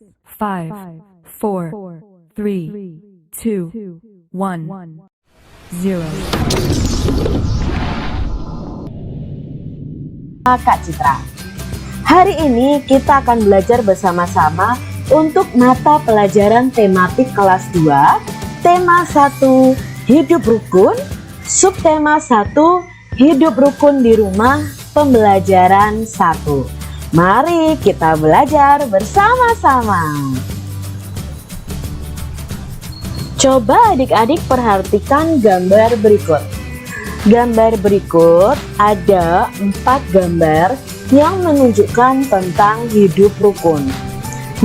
5, 4, 3, 2, 1, 0. Kak Citra, hari ini kita akan belajar bersama-sama untuk mata pelajaran tematik kelas 2, tema 1 hidup rukun, subtema 1 hidup rukun di rumah, pembelajaran 1. Mari kita belajar bersama-sama. Coba adik-adik perhatikan gambar berikut. Gambar berikut ada 4 gambar yang menunjukkan tentang hidup rukun.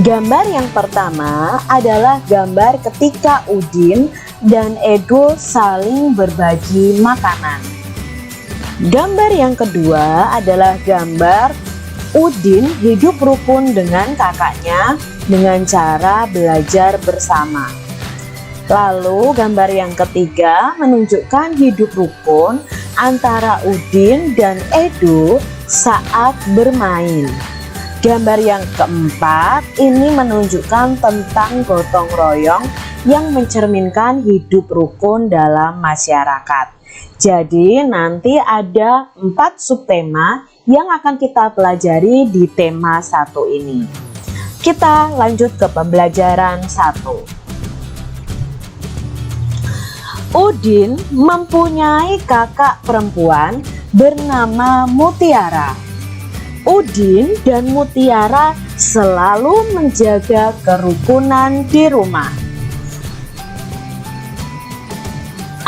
Gambar yang pertama adalah gambar ketika Udin dan Edo saling berbagi makanan. Gambar yang kedua adalah gambar Udin hidup rukun dengan kakaknya dengan cara belajar bersama. Lalu gambar yang ketiga menunjukkan hidup rukun antara Udin dan Edo saat bermain. Gambar yang keempat ini menunjukkan tentang gotong royong yang mencerminkan hidup rukun dalam masyarakat. Jadi nanti ada 4 subtema yang akan kita pelajari di tema 1 ini. Kita lanjut ke pembelajaran 1. Udin mempunyai kakak perempuan bernama Mutiara. Udin dan Mutiara selalu menjaga kerukunan di rumah.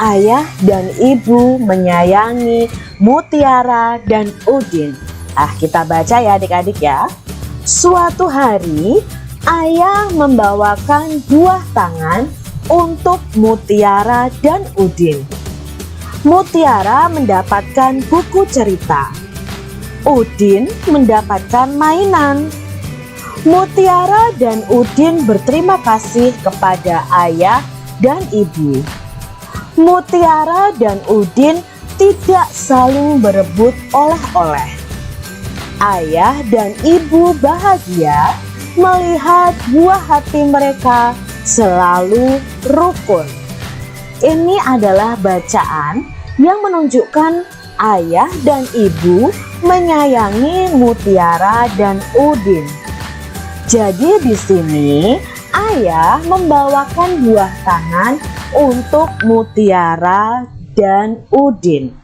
Ayah dan ibu menyayangi Mutiara dan Udin. Kita baca ya adik-adik ya. Suatu hari, ayah membawakan buah tangan untuk Mutiara dan Udin. Mutiara mendapatkan buku cerita. Udin mendapatkan mainan. Mutiara dan Udin berterima kasih kepada ayah dan ibu. Mutiara dan Udin tidak saling berebut oleh-oleh. Ayah dan ibu bahagia melihat buah hati mereka selalu rukun. Ini adalah bacaan yang menunjukkan ayah dan ibu menyayangi Mutiara dan Udin. Jadi di sini ayah membawakan buah tangan untuk Mutiara dan Udin.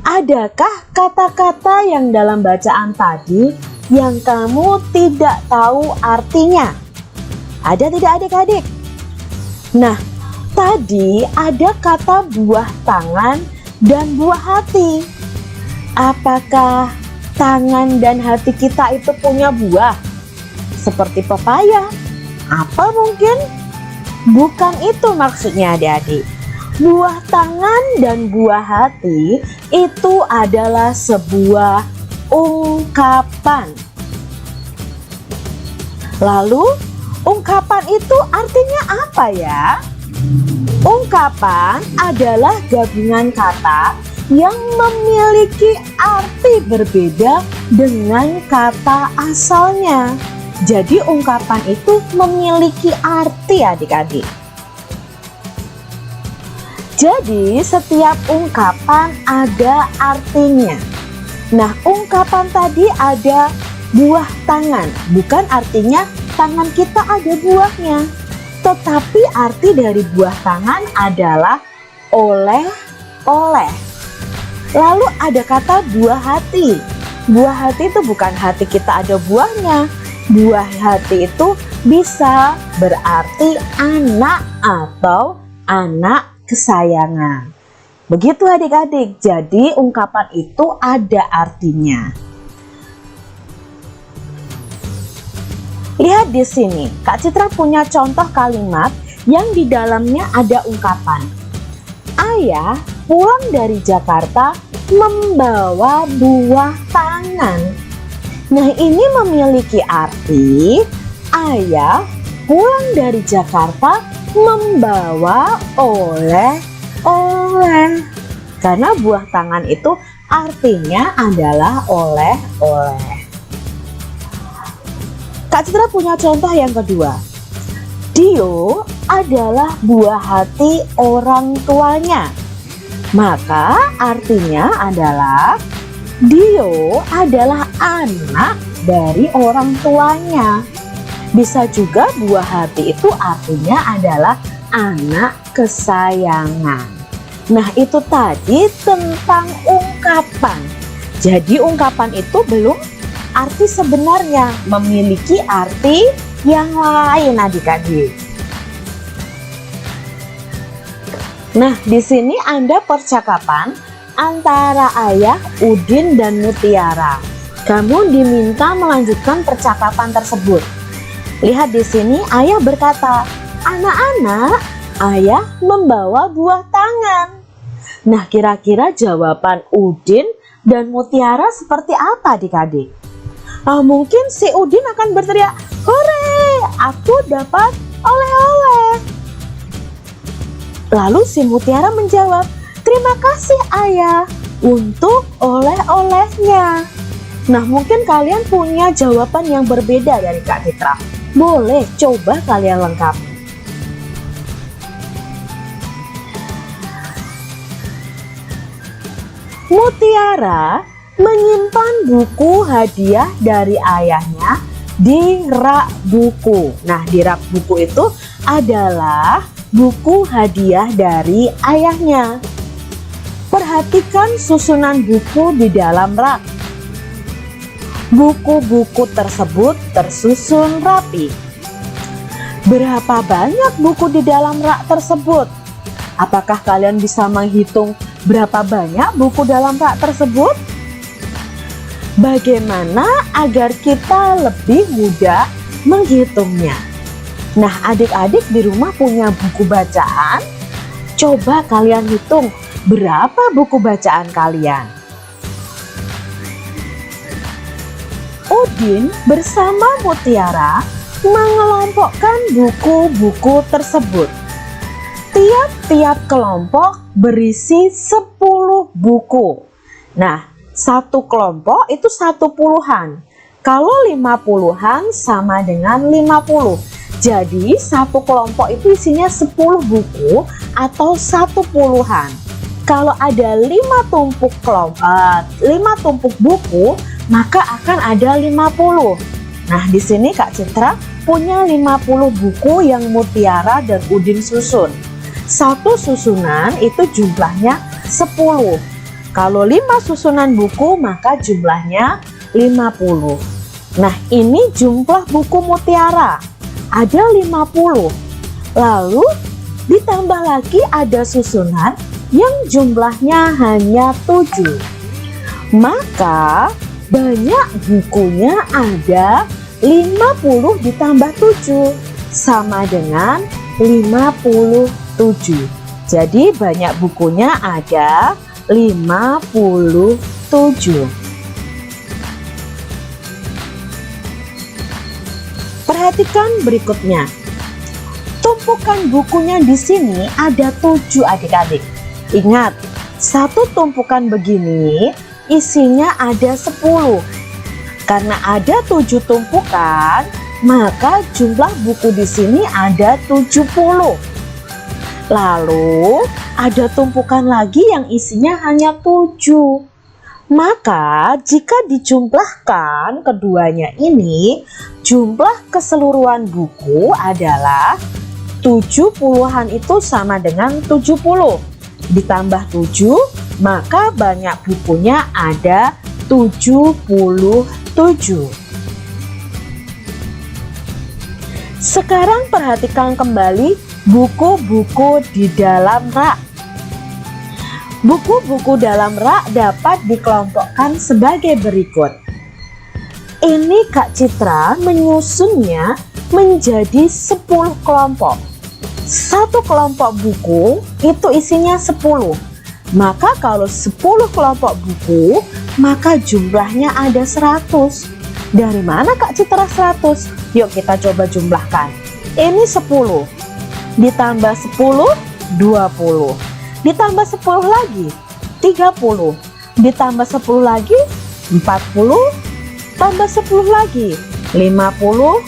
Adakah kata-kata yang dalam bacaan tadi yang kamu tidak tahu artinya? Ada tidak adik-adik? Nah, tadi ada kata buah tangan dan buah hati. Apakah tangan dan hati kita itu punya buah? Seperti pepaya? Apa mungkin? Bukan itu maksudnya adik-adik. Buah tangan dan buah hati itu adalah sebuah ungkapan. Lalu ungkapan itu artinya apa ya? Ungkapan adalah gabungan kata yang memiliki arti berbeda dengan kata asalnya. Jadi ungkapan itu memiliki arti adik-adik. Jadi setiap ungkapan ada artinya. Nah, ungkapan tadi ada buah tangan. Bukan artinya tangan kita ada buahnya. Tetapi arti dari buah tangan adalah oleh-oleh. Lalu ada kata buah hati. Buah hati itu bukan hati kita ada buahnya. Buah hati itu bisa berarti anak atau anak kesayangan. Begitu adik-adik. Jadi ungkapan itu ada artinya. Lihat di sini, Kak Citra punya contoh kalimat yang di dalamnya ada ungkapan. Ayah pulang dari Jakarta membawa buah tangan. Nah, ini memiliki arti ayah pulang dari Jakarta membawa oleh-oleh. Karena buah tangan itu artinya adalah oleh-oleh. Kak Citra punya contoh yang kedua. Dio adalah buah hati orang tuanya. Maka artinya adalah Dio adalah anak dari orang tuanya. Bisa juga buah hati itu artinya adalah anak kesayangan. Nah, itu tadi tentang ungkapan. Jadi ungkapan itu belum arti sebenarnya, memiliki arti yang lain adik-adik. Nah, di sini ada percakapan antara ayah Udin dan Mutiara. Kamu diminta melanjutkan percakapan tersebut. Lihat di sini ayah berkata, "Anak-anak, ayah membawa buah tangan." Nah, kira-kira jawaban Udin dan Mutiara seperti apa adik-adik? Mungkin si Udin akan berteriak, "Hore, aku dapat oleh-oleh." Lalu si Mutiara menjawab, "Terima kasih ayah untuk oleh-olehnya." Nah, mungkin kalian punya jawaban yang berbeda dari Kak Citra. Boleh coba kalian lengkapi. Mutiara menyimpan buku hadiah dari ayahnya di rak buku. Nah, di rak buku itu adalah buku hadiah dari ayahnya. Perhatikan susunan buku di dalam rak. Buku-buku tersebut tersusun rapi. Berapa banyak buku di dalam rak tersebut? Apakah kalian bisa menghitung berapa banyak buku dalam rak tersebut? Bagaimana agar kita lebih mudah menghitungnya? Nah, adik-adik di rumah punya buku bacaan? Coba kalian hitung berapa buku bacaan kalian. Udin bersama Mutiara mengelompokkan buku-buku tersebut. Tiap-tiap kelompok berisi 10 buku. Nah, satu kelompok itu 1 puluhan. Kalau 50-an sama dengan 50. Jadi satu kelompok itu isinya 10 buku atau 1 puluhan. Kalau ada 5 tumpuk buku, maka akan ada 50. Nah, di sini Kak Citra punya 50 buku yang Mutiara dan Udin susun. Satu susunan itu jumlahnya 10. Kalau 5 susunan buku maka jumlahnya 50. Nah, ini jumlah buku Mutiara. Ada 50. Lalu ditambah lagi ada susunan yang jumlahnya hanya 7. Maka banyak bukunya ada 50 ditambah 7 sama dengan 57. Jadi banyak bukunya ada 57. Perhatikan berikutnya. Tumpukan bukunya di sini ada 7 adik-adik. Ingat, satu tumpukan begini isinya ada 10. Karena ada 7 tumpukan, maka jumlah buku di sini ada 70. Lalu ada tumpukan lagi yang isinya hanya 7. Maka jika dijumlahkan keduanya ini, jumlah keseluruhan buku adalah 70-an itu sama dengan 70. Ditambah 7, maka banyak bukunya ada 77. Sekarang perhatikan kembali buku-buku di dalam rak. Buku-buku dalam rak dapat dikelompokkan sebagai berikut. Ini Kak Citra menyusunnya menjadi 10 kelompok. Satu kelompok buku itu isinya 10. Maka kalau 10 kelompok buku, maka jumlahnya ada 100. Dari mana Kak Citra 100? Yuk kita coba jumlahkan. Ini 10. Ditambah 10, 20. Ditambah 10 lagi, 30. Ditambah 10 lagi, 40. Tambah 10 lagi, 50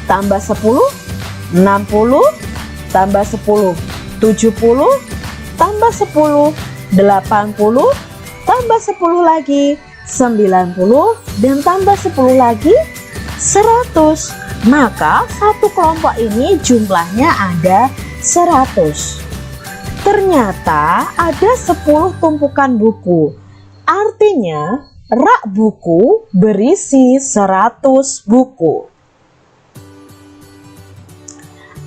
tambah 10, 60 tambah 10, 70 tambah 10, 80 tambah 10 lagi, 90 dan tambah 10 lagi, 100. Maka satu kelompok ini jumlahnya ada 100. Ternyata ada 10 tumpukan buku. Artinya rak buku berisi 100 buku.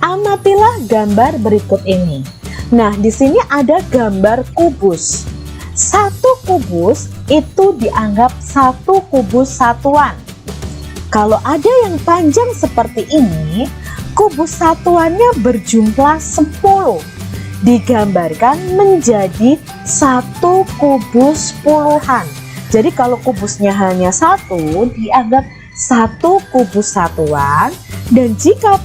Amatilah gambar berikut ini. Nah, di sini ada gambar kubus. Satu kubus itu dianggap satu kubus satuan. Kalau ada yang panjang seperti ini, kubus satuannya berjumlah 10. Digambarkan menjadi satu kubus puluhan. Jadi kalau kubusnya hanya satu, dianggap satu kubus satuan. Dan jika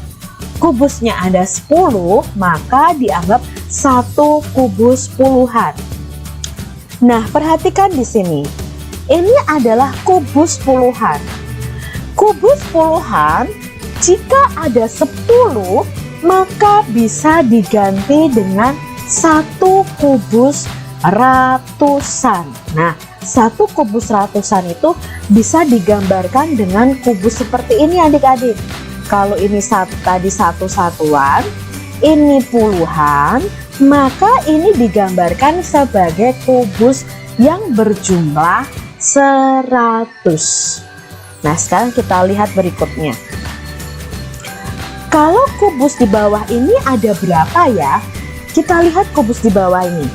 kubusnya ada 10, maka dianggap satu kubus puluhan. Nah, perhatikan di sini. Ini adalah kubus puluhan. Kubus puluhan, jika ada 10, maka bisa diganti dengan satu kubus ratusan. Nah, satu kubus ratusan itu bisa digambarkan dengan kubus seperti ini adik-adik. Kalau ini tadi satu satuan, ini puluhan, maka ini digambarkan sebagai kubus yang berjumlah 100. Nah, sekarang kita lihat berikutnya. Kalau kubus di bawah ini ada berapa ya? Kita lihat kubus di bawah ini.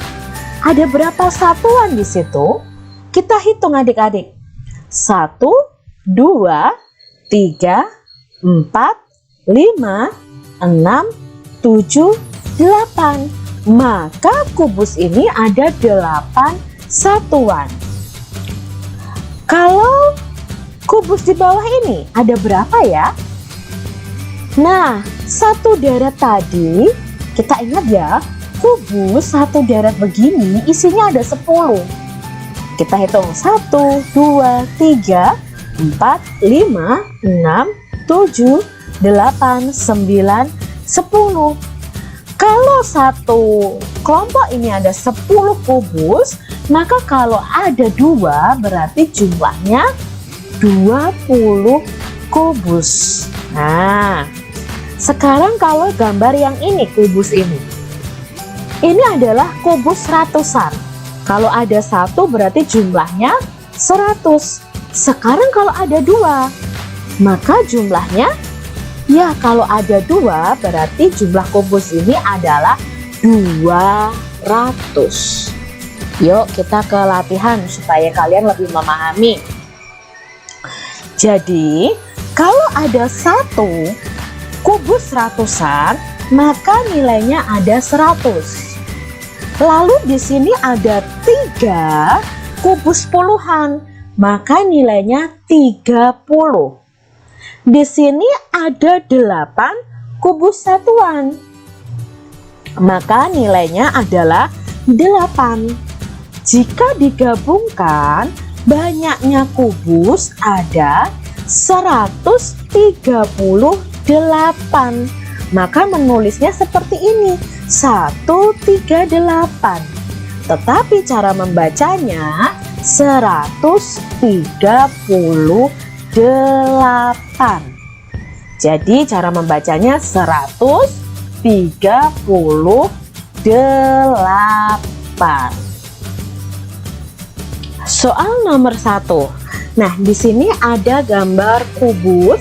Ada berapa satuan di situ? Kita hitung adik-adik. 1, 2, 3, 4, 5, 6, 7, 8. Maka kubus ini ada 8 satuan. Kalau kubus di bawah ini ada berapa ya? Nah, satu deret tadi, kita ingat ya, kubus satu deret begini isinya ada 10. Kita hitung 1, 2, 3, 4, 5, 6, 7, 8, 9, 10. Kalau satu kelompok ini ada 10 kubus, maka kalau ada 2 berarti jumlahnya 20 kubus. Nah, sekarang kalau gambar yang ini, kubus ini adalah kubus ratusan. Kalau ada 1 berarti jumlahnya 100. Sekarang kalau ada 2, maka jumlahnya, ya kalau ada 2 berarti jumlah kubus ini adalah 200. Yuk kita ke latihan supaya kalian lebih memahami. Jadi kalau ada 1 kubus ratusan, maka nilainya ada 100. Lalu di sini ada 3 kubus puluhan, maka nilainya 30. Di sini ada 8 kubus satuan, maka nilainya adalah 8. Jika digabungkan, banyaknya kubus ada 138. Maka menulisnya seperti ini, 138. Tetapi cara membacanya 138. Jadi cara membacanya 138. Soal nomor 1. Nah, di sini ada gambar kubus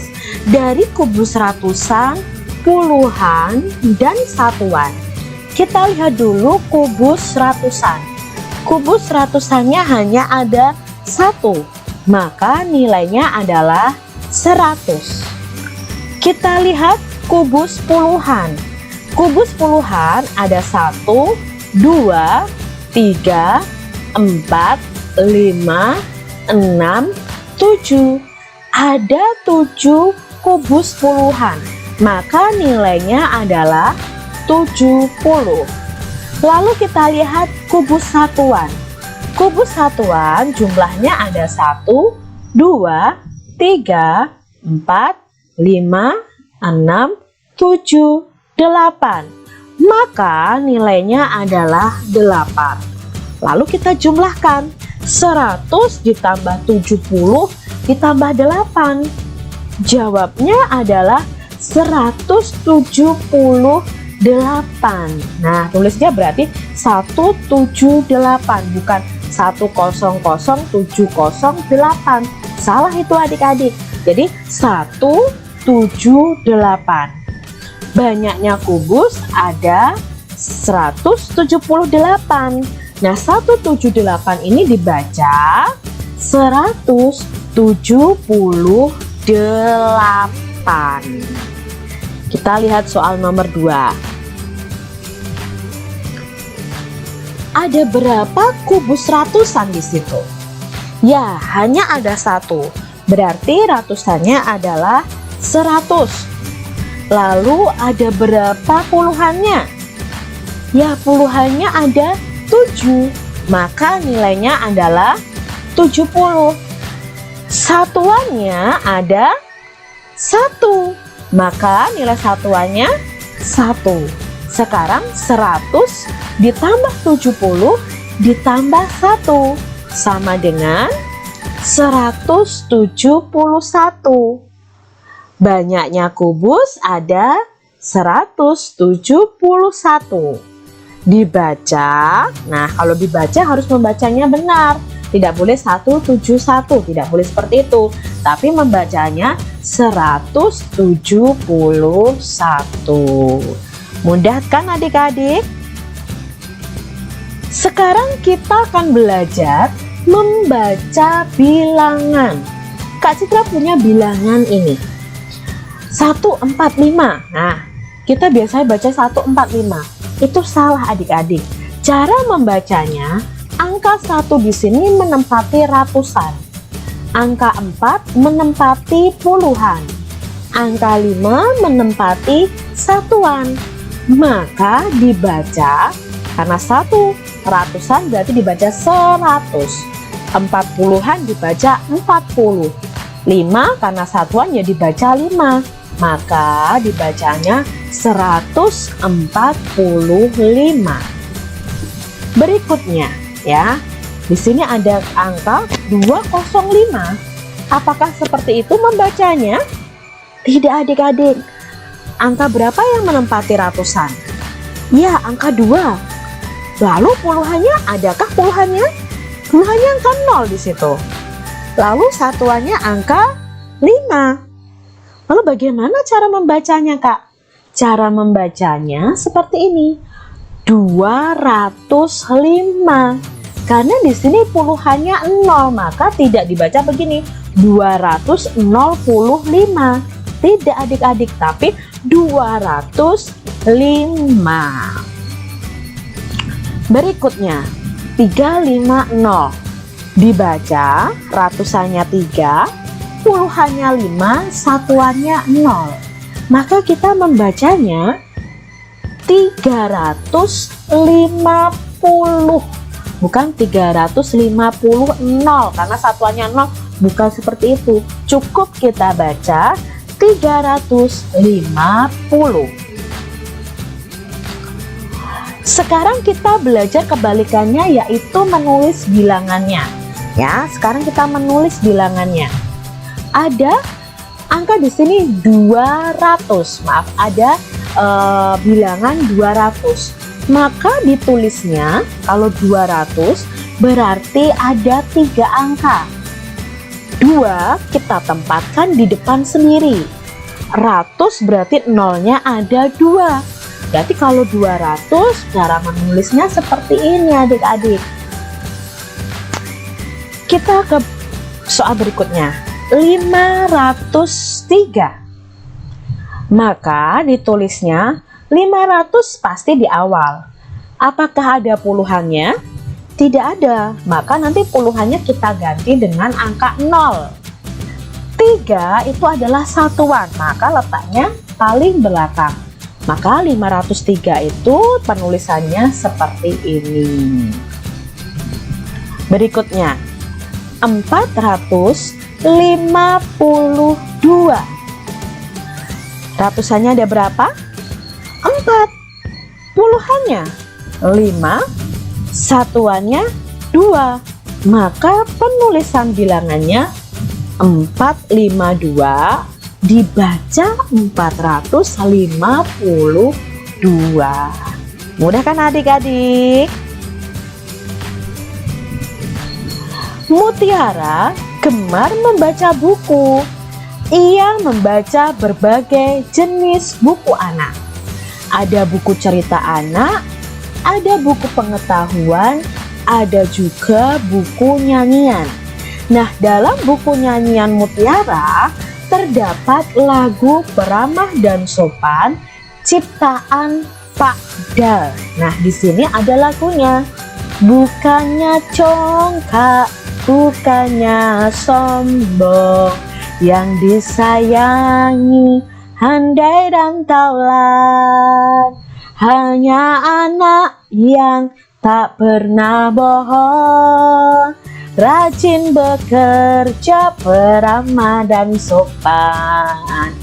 dari kubus ratusan, puluhan, dan satuan. Kita lihat dulu kubus ratusan. Kubus ratusannya hanya ada 1, maka nilainya adalah 100. Kita lihat kubus puluhan. Kubus puluhan ada 1, 2, 3, 4, 5, 6, 7. Ada 7 kubus puluhan, maka nilainya adalah 70. Lalu kita lihat kubus satuan. Kubus satuan jumlahnya ada 1, 2, 3, 4, 5, 6, 7, 8. Maka nilainya adalah 8. Lalu kita jumlahkan. 100 ditambah 70 ditambah 8. Jawabnya adalah 178. Nah, tulisnya berarti 178, bukan 100,708. Salah itu adik-adik. Jadi 178. Banyaknya kubus ada 178. Nah, 178 ini dibaca 178. Kita lihat soal nomor 2. Ada berapa kubus ratusan di situ? Ya, hanya ada 1. Berarti ratusannya adalah 100. Lalu ada berapa puluhannya? Ya, puluhannya ada 7. Maka nilainya adalah 70. Satuannya ada 1. Maka nilai satuannya 1. Sekarang 100 ditambah 70 ditambah 1 sama dengan 171. Banyaknya kubus ada 171. Dibaca, nah kalau dibaca harus membacanya benar. Tidak boleh 171, tidak boleh seperti itu. Tapi membacanya 171. Mudah kan adik-adik? Sekarang kita akan belajar membaca bilangan. Kak Citra punya bilangan ini 145. Nah, kita biasanya baca 145. Itu salah adik-adik. Cara membacanya, angka 1 di sini menempati ratusan. Angka 4 menempati puluhan. Angka 5 menempati satuan. Maka dibaca, karena 1 ratusan berarti dibaca 100. 40-an dibaca 40. 5 karena satuan ya dibaca 5. Maka dibacanya 145. Berikutnya ya, di sini ada angka 205. Apakah seperti itu membacanya? Tidak adik-adik. Angka berapa yang menempati ratusan? Ya, angka 2. Lalu puluhannya, adakah puluhannya? Puluhannya angka 0 di situ. Lalu satuannya angka 5. Lalu bagaimana cara membacanya, Kak? Cara membacanya seperti ini. 205. Karena di sini puluhannya 0, maka tidak dibaca begini. 205. Tidak adik-adik, tapi 205. Berikutnya 350. Dibaca ratusannya 3, puluhannya 5, satuannya 0. Maka kita membacanya 350. Bukan 350 0, karena satuannya 0. Bukan seperti itu. Cukup kita baca 350. Sekarang kita belajar kebalikannya, yaitu menulis bilangannya. Ya, sekarang kita menulis bilangannya. Ada angka di sini 200. Maaf, ada bilangan 200. Maka ditulisnya kalau 200 berarti ada 3 angka. 2 kita tempatkan di depan sendiri. Ratus berarti nolnya ada 2. Berarti kalau 200, cara menulisnya seperti ini adik-adik. Kita ke soal berikutnya. 503. Maka ditulisnya 500 pasti di awal. Apakah ada puluhannya? Tidak ada. Maka nanti puluhannya kita ganti dengan angka 0. 3 itu adalah satuan, maka letaknya paling belakang. Maka 503 itu penulisannya seperti ini. Berikutnya 452. 2. Ratusannya ada berapa? 4. Puluhannya 5. Satuannya 2. Maka penulisan bilangannya 452 dibaca 452. Mudah kan adik-adik? Mutiara gemar membaca buku. Ia membaca berbagai jenis buku anak. Ada buku cerita anak, ada buku pengetahuan, ada juga buku nyanyian. Nah, dalam buku nyanyian Mutiara terdapat lagu Peramah dan Sopan ciptaan Pak Dal. Nah, di sini ada lagunya. Bukannya congkak, bukannya sombong, yang disayangi handai dan taulan, hanya anak yang tak pernah bohong, rajin bekerja, peramah dan sopan.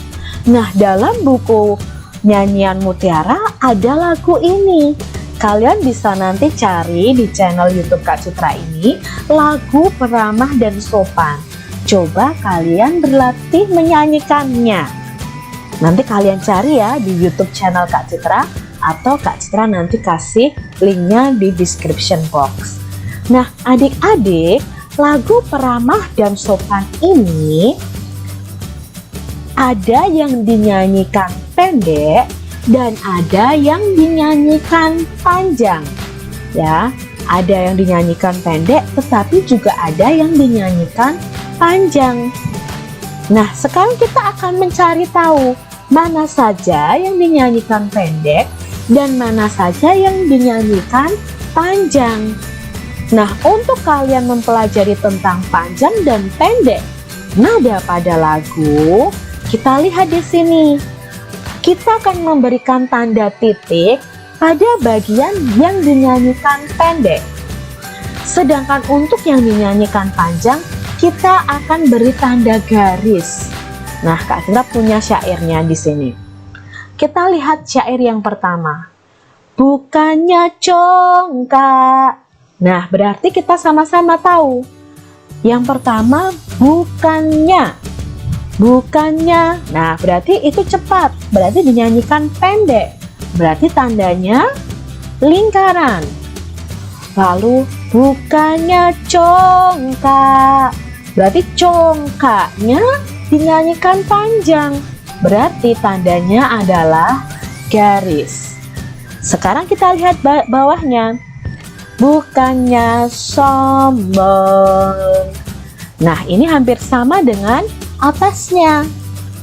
Nah, dalam buku nyanyian Mutiara ada lagu ini. Kalian bisa nanti cari di channel YouTube Kak Citra ini, lagu Peramah dan Sopan. Coba kalian berlatih menyanyikannya. Nanti kalian cari ya di YouTube channel Kak Citra, atau Kak Citra nanti kasih linknya di description box. Nah, adik-adik, lagu Peramah dan Sopan ini ada yang dinyanyikan pendek dan ada yang dinyanyikan panjang. Ya, ada yang dinyanyikan pendek, tetapi juga ada yang dinyanyikan panjang. Nah, sekarang kita akan mencari tahu mana saja yang dinyanyikan pendek dan mana saja yang dinyanyikan panjang. Nah, untuk kalian mempelajari tentang panjang dan pendek nada pada lagu, kita lihat di sini. Kita akan memberikan tanda titik pada bagian yang dinyanyikan pendek. Sedangkan untuk yang dinyanyikan panjang, kita akan beri tanda garis. Nah, Kak Citra punya syairnya di sini. Kita lihat syair yang pertama. Bukannya congkak. Nah, berarti kita sama-sama tahu. Yang pertama, bukannya. Bukannya. Nah, berarti itu cepat. Berarti dinyanyikan pendek. Berarti tandanya lingkaran. Lalu, bukannya congkak. Berarti congkaknya dinyanyikan panjang. Berarti tandanya adalah garis. Sekarang kita lihat bawahnya. Bukannya sombong. Nah, ini hampir sama dengan atasnya.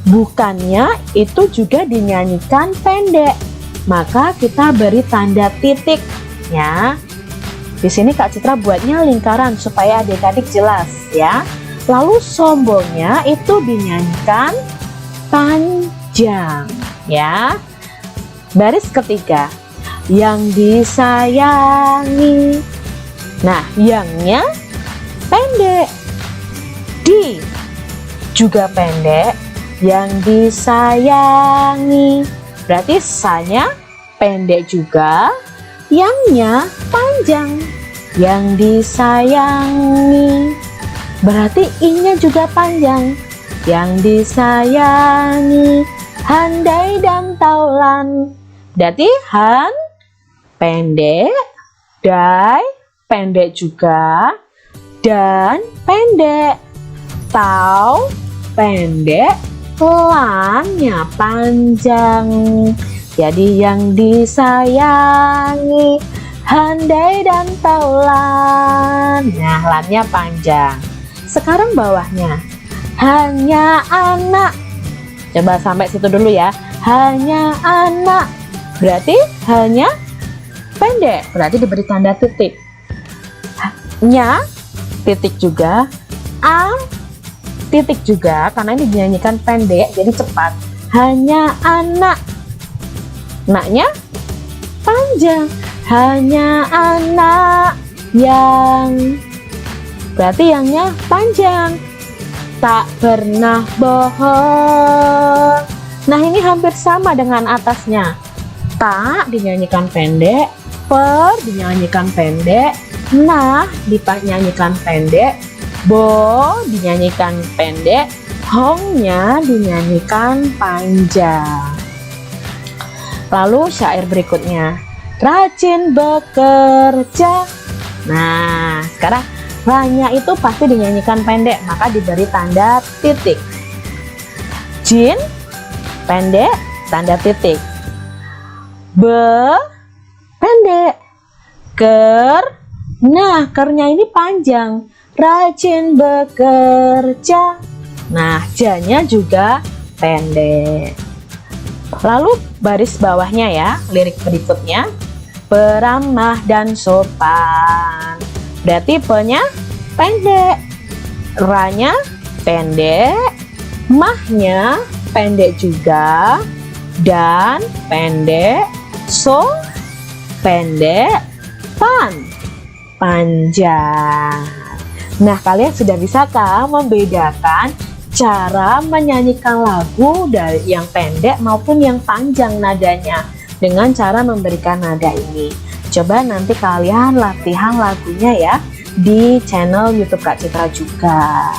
Bukannya itu juga dinyanyikan pendek. Maka kita beri tanda titik ya. Di sini Kak Citra buatnya lingkaran supaya adik-adik jelas ya. Lalu sombongnya itu dinyanyikan panjang ya. Baris ketiga. Yang disayangi. Nah, yangnya pendek. Di juga pendek. Yang disayangi. Berarti sanya pendek juga. Yangnya panjang. Yang disayangi. Berarti i-nya juga panjang. Yang disayangi. Handai dan taulan. Berarti han pendek, dai pendek juga, dan pendek, tau pendek, lannya panjang. Jadi yang disayangi handai dan taulan. Nah, lannya panjang. Sekarang bawahnya. Hanya anak. Coba sampai situ dulu ya. Hanya anak. Berarti hanya pendek. Berarti diberi tanda titik. Nya titik juga. A titik juga. Karena ini dinyanyikan pendek. Jadi cepat. Hanya anak. Naknya panjang. Hanya anak yang. Berarti yangnya panjang. tak pernah bohong. Nah, ini hampir sama dengan atasnya. Tak dinyanyikan pendek, per dinyanyikan pendek, nah dinyanyikan pendek, bo dinyanyikan pendek, hongnya dinyanyikan panjang. Lalu syair berikutnya, rajin bekerja. Nah, sekarang ra-nya itu pasti dinyanyikan pendek, maka diberi tanda titik. Jin pendek, tanda titik. Be pendek. Ker, nah kernya ini panjang, rajin bekerja. Nah, ja-nya juga pendek. Lalu baris bawahnya ya, lirik berikutnya, beramah dan sopan. Berarti pe-nya pendek, ra-nya pendek, mah-nya pendek juga, dan pendek, so pendek, pan panjang. Nah, kalian sudah bisakah membedakan cara menyanyikan lagu dari yang pendek maupun yang panjang nadanya dengan cara memberikan nada ini? Coba nanti kalian latihan lagunya ya di channel YouTube Kak Citra juga.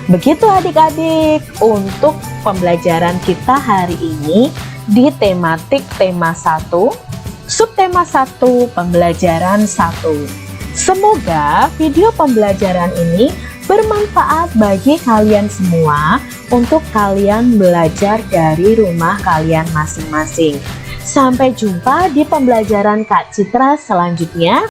Begitu adik-adik untuk pembelajaran kita hari ini di tematik tema 1, subtema 1, pembelajaran 1. Semoga video pembelajaran ini bermanfaat bagi kalian semua untuk kalian belajar dari rumah kalian masing-masing. Sampai jumpa di pembelajaran Kak Citra selanjutnya.